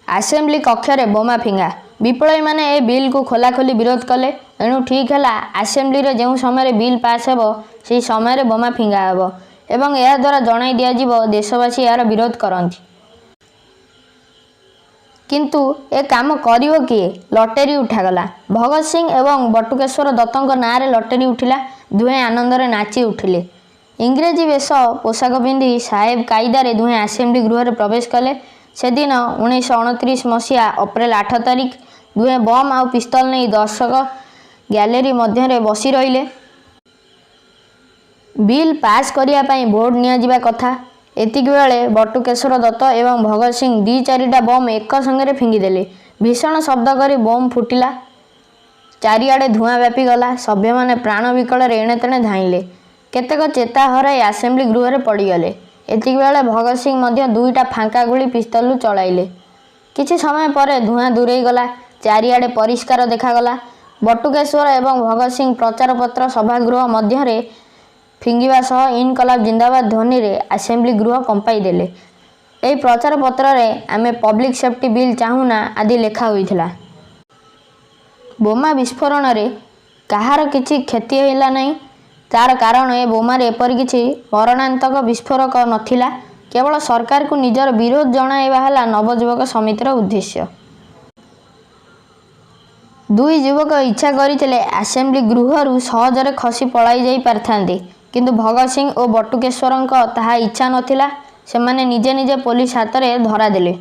Assembly कक्षरे बोमा फिंगा विप्लवी माने ए bill को खोलाखोली विरोध कले। एणु ठीक है आसेम्बली रे जो समय बिल पास हेबो से समय बोमा फिंगा हेबो एवं यह द्वारा जणाई दिया जीवो देशवासी यार विरोध करंती। किंतु ए काम करिवो किए? लटेरी उठागला। भगत सिंह एवं बटुकेश्वर दत्तों नाँ रे लटेरी उठिला। दुहें आनंद रे नाची उठिले। इंग्रेजी वेश पोशाक पिंधि साहेब कायदारे दुहें आसेम्बली गृह प्रवेश कले। से दिन 1929 मसीहा अप्रैल 8 तारिख दुहें बम आउ पिस्तल नहीं दर्शक गैलेरी मध्य बसी रहिले। बिल पास करने भोट निया कथा। एतिक बेले बटुकेश्वर दत्त एवं भगत सिंह 2-4टा बम एक संगे फिंगिदेले। भीषण शब्द करी बम फुटिला। चारिआडे धुआं व्यापीगला। सभ्य माने प्राण विकल एणे तेणे धाइले। केतेक चेता हराई आसेम्बली गृह पड़गले। एतिक बेले भगत सिंह मध्य 2टा फांका गुली पिस्तल चलाइले। किछि समय पर धुआं दूरे गला। चारिआडे परिष्कार देखागला। बटुकेश्वर एवं भगत सिंह प्रचार पत्र सभागृह मध्य फिंगिबा सह इनकलाब जिंदाबाद ध्वनि रे आसेम्बली गृह कंपाई देले। एई प्रचार पत्र रे आमे पब्लिक सेफ्टी बिल चाहूना आदि लेखा होइथिला। बोमा विस्फोरण रे कहार किछि क्षति होला नहीं। तार कारण ए बोमार एपरि किछि मरणांतक विस्फोरक नथिला। केवल सरकार को निजर विरोध जणाइबा हला नवजुवक समितिर उद्देश्य। दुई युवक इच्छा करिथिले आसेम्बली गृहरु सहजरे खसी पलाई जाई पारथांते, किंतु भगत सिंह और बटुकेश्वरंक ताहा इच्छा नथिला। सेमाने निजे निजे पुलिस हाथ रे धरा देले।